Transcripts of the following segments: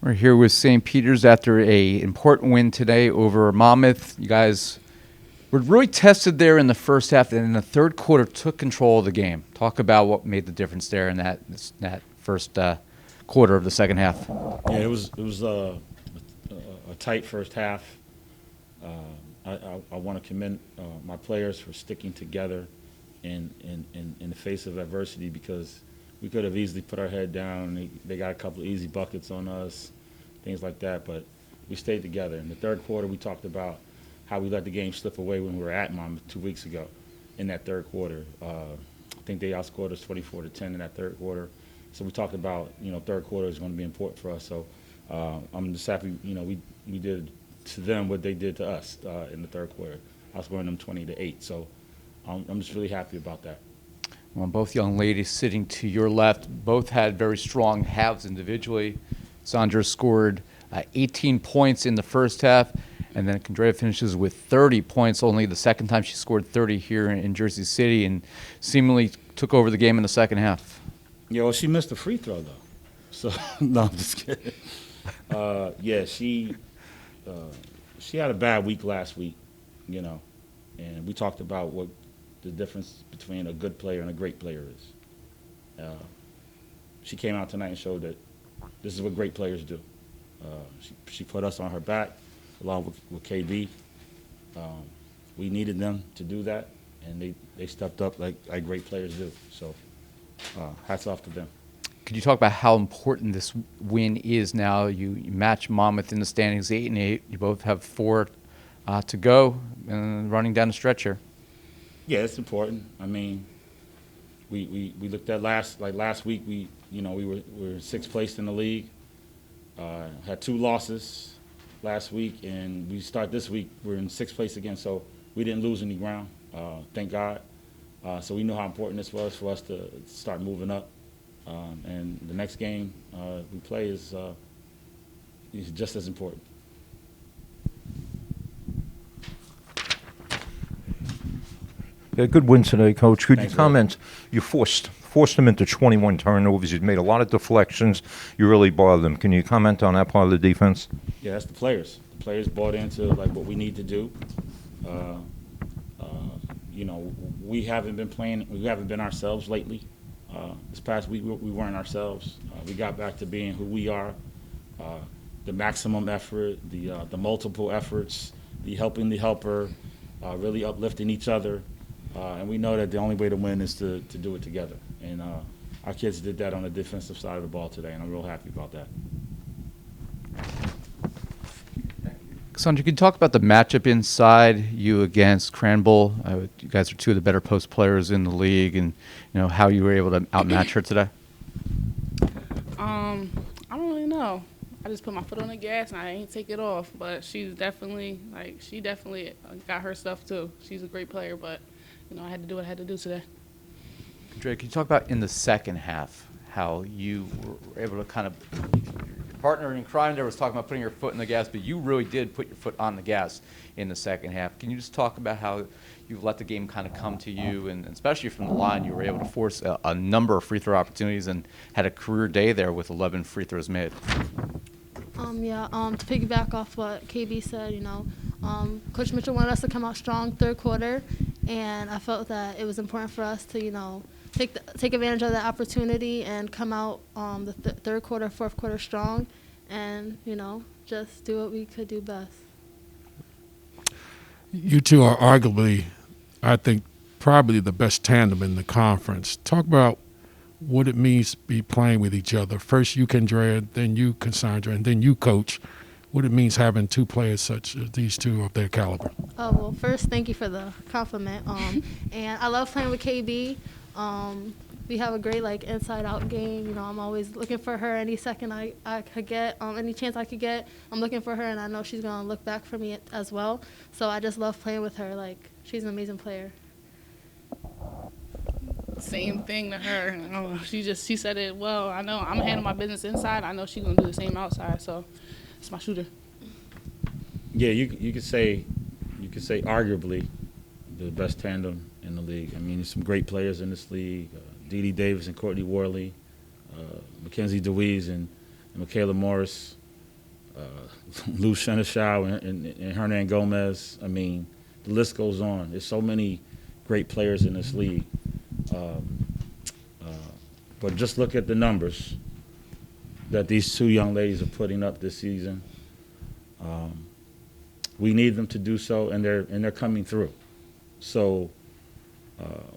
We're here with St. Peter's after a important win today over Monmouth. You guys were really tested there in the first half, and in the third quarter took control of the game. Talk about what made the difference there in that first quarter of the second half. Yeah, it was a tight first half. I want to commend my players for sticking together in the face of adversity, because we could have easily put our head down. They got a couple of easy buckets on us, things like that, but we stayed together. In the third quarter, we talked about how we let the game slip away when we were at Monmouth 2 weeks ago in that third quarter. I think they outscored us 24-10 in that third quarter. So we talked about, third quarter is going to be important for us. So I'm just happy, we did to them what they did to us in the third quarter. Outscoring them 20-8. So I'm just really happy about that. Well, both young ladies sitting to your left both had very strong halves individually. Sandra scored 18 points in the first half, and then Condrea finishes with 30 points, only the second time she scored 30 here in Jersey City, and seemingly took over the game in the second half. Yeah, well, she missed a free throw, though. So, no, I'm just kidding. Yeah, she had a bad week last week, and we talked about what the difference between a good player and a great player is. She came out tonight and showed that this is what great players do. She put us on her back along with KB. We needed them to do that, and they stepped up like great players do. So hats off to them. Could you talk about how important this win is now? You match Monmouth in the standings 8-8. You both have 4 to go, and running down the stretch here. Yeah, it's important. I mean, we looked at last week. We were sixth place in the league. Had 2 losses last week, and we start this week. We're in sixth place again, so we didn't lose any ground. Thank God. So we know how important this was for us to start moving up. And the next game we play is just as important. Yeah, good win today, Coach. Could Thanks, you comment? You forced them into 21 turnovers. You made a lot of deflections. You really bothered them. Can you comment on that part of the defense? Yeah, that's the players. The players bought into what we need to do. We haven't been playing. We haven't been ourselves lately. This past week we weren't ourselves. We got back to being who we are. The maximum effort, the multiple efforts, the helping the helper, really uplifting each other. And we know that the only way to win is to do it together. And our kids did that on the defensive side of the ball today, and I'm real happy about that. Sandra, can you talk about the matchup inside, you against Cranbull? You guys are 2 of the better post players in the league, and how you were able to outmatch her today. I don't really know. I just put my foot on the gas and I ain't take it off. But she definitely got her stuff too. She's a great player, but I had to do what I had to do today. Drake, can you talk about in the second half how you were able to kind of, your partner in crime there was talking about putting your foot in the gas, but you really did put your foot on the gas in the second half. Can you just talk about how you let the game kind of come to you, and especially from the line, you were able to force a number of free throw opportunities and had a career day there with 11 free throws made? To piggyback off what KB said, Coach Mitchell wanted us to come out strong third quarter, and I felt that it was important for us to, take advantage of that opportunity and come out the third quarter, fourth quarter strong, and, just do what we could do best. You two are arguably, I think, probably the best tandem in the conference. Talk about what it means to be playing with each other. First you, Condrea, then you, Cassandra, and then you, Coach. What it means having 2 players such as these 2 of their caliber. Oh, well, first, thank you for the compliment. And I love playing with KB. We have a great, inside-out game. I'm always looking for her any second I could get, any chance I could get. I'm looking for her, and I know she's going to look back for me as well. So I just love playing with her. She's an amazing player. Same thing to her. She said it well. I know I'm handling my business inside. I know she's going to do the same outside. So it's my shooter. Yeah, you could say arguably the best tandem in the league. I mean, there's some great players in this league. Dee Davis and Courtney Worley, Mackenzie DeWeese and Michaela Morris. Lou Seneschal and Hernan Gomez. I mean, the list goes on. There's so many great players in this league. But just look at the numbers that these two young ladies are putting up this season. We need them to do so, and they're coming through. So,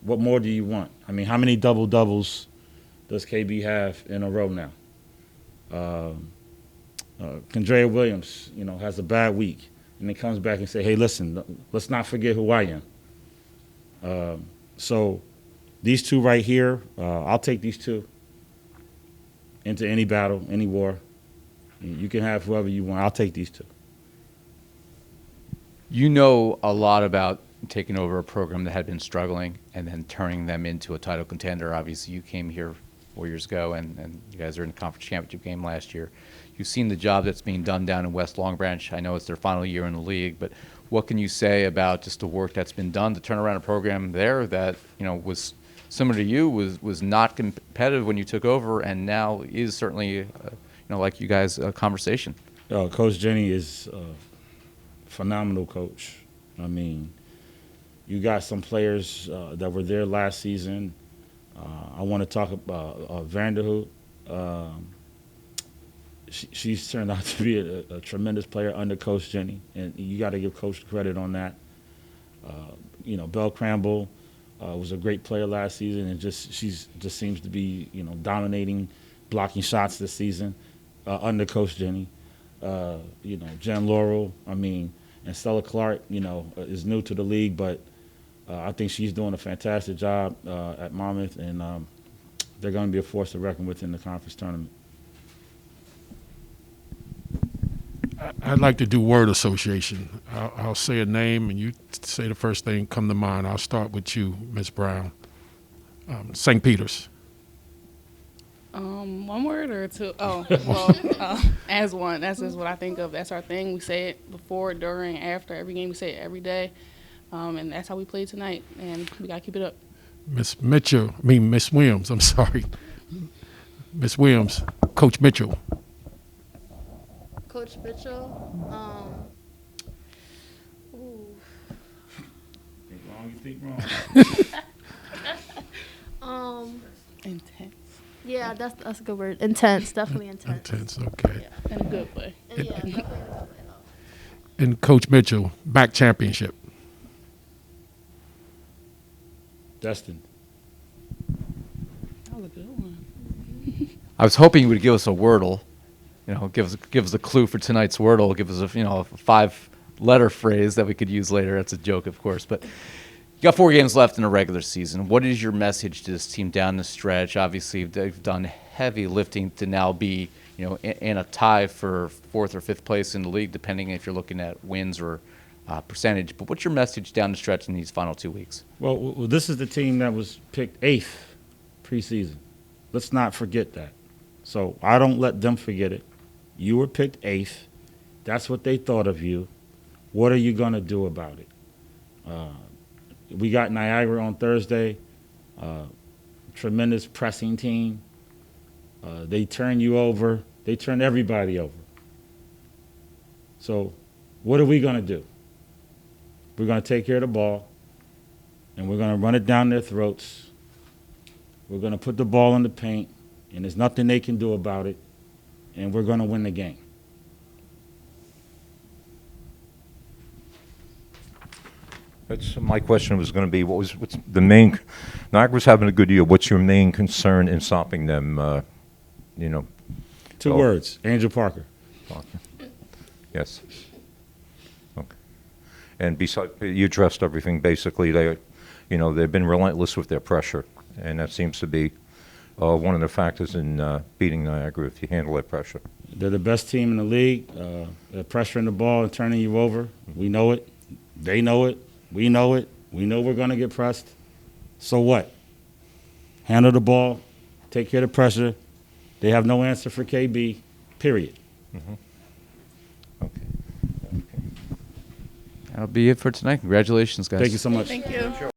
what more do you want? I mean, how many double-doubles does KB have in a row now? Kendrea Williams, has a bad week, and then comes back and say, hey, listen, let's not forget who I am. So these two right here, I'll take these two into any battle, any war. You can have whoever you want. I'll take these two. You know a lot about taking over a program that had been struggling and then turning them into a title contender. Obviously, you came here 4 years ago, and you guys are in the conference championship game last year. You've seen the job that's being done down in West Long Branch. I know it's their final year in the league, but what can you say about just the work that's been done to turn around a program there that was similar to you, was not competitive when you took over, and now is certainly, like you guys, a conversation? Coach Jenny is a phenomenal coach. I mean, you got some players that were there last season. I want to talk about Vanderhoot. She's turned out to be a tremendous player under Coach Jenny, and you got to give Coach credit on that. Belle Cramble was a great player last season, and she just seems to be dominating, blocking shots this season under Coach Jenny. Jen Laurel, and Stella Clark, is new to the league, but I think she's doing a fantastic job at Monmouth, and they're going to be a force to reckon with in the conference tournament. I'd like to do word association. I'll say a name, and you say the first thing come to mind. I'll start with you, Ms. Brown. St. Peter's. One word or two? Oh, well, as one. That's just what I think of. That's our thing. We say it before, during, after every game. We say it every day, and that's how we played tonight. And we gotta keep it up. Miss Williams. I'm sorry, Miss Williams. Coach Mitchell. Coach Mitchell. Think wrong. Intense. Yeah, that's a good word. Intense, definitely intense. Intense, okay. In a good way. Yeah, definitely in a good way. And Coach Mitchell, back championship. Destin. That was a good one. I was hoping you would give us a Wordle. Give us a clue for tonight's Wordle. Give us a 5-letter phrase that we could use later. That's a joke, of course. But you got 4 games left in the regular season. What is your message to this team down the stretch? Obviously, they've done heavy lifting to now be, in a tie for 4th or 5th place in the league, depending if you're looking at wins or percentage. But what's your message down the stretch in these final 2 weeks? Well, this is the team that was picked 8th preseason. Let's not forget that. So I don't let them forget it. You were picked 8th. That's what they thought of you. What are you going to do about it? We got Niagara on Thursday. Tremendous pressing team. They turn you over. They turn everybody over. So what are we going to do? We're going to take care of the ball, and we're going to run it down their throats. We're going to put the ball in the paint, and there's nothing they can do about it, and we're going to win the game. That's my question was going to be, what's the main, Niagara's having a good year. What's your main concern in stopping them, 2 words, Angel Parker. Yes. Okay. And besides, you addressed everything basically. They've been relentless with their pressure, and that seems to be one of the factors in beating Niagara if you handle that pressure. They're the best team in the league. They're pressuring the ball and turning you over. We know it. They know it. We know it. We know we're going to get pressed. So what? Handle the ball. Take care of the pressure. They have no answer for KB, period. Mm-hmm. Okay. That'll be it for tonight. Congratulations, guys. Thank you so much. Thank you.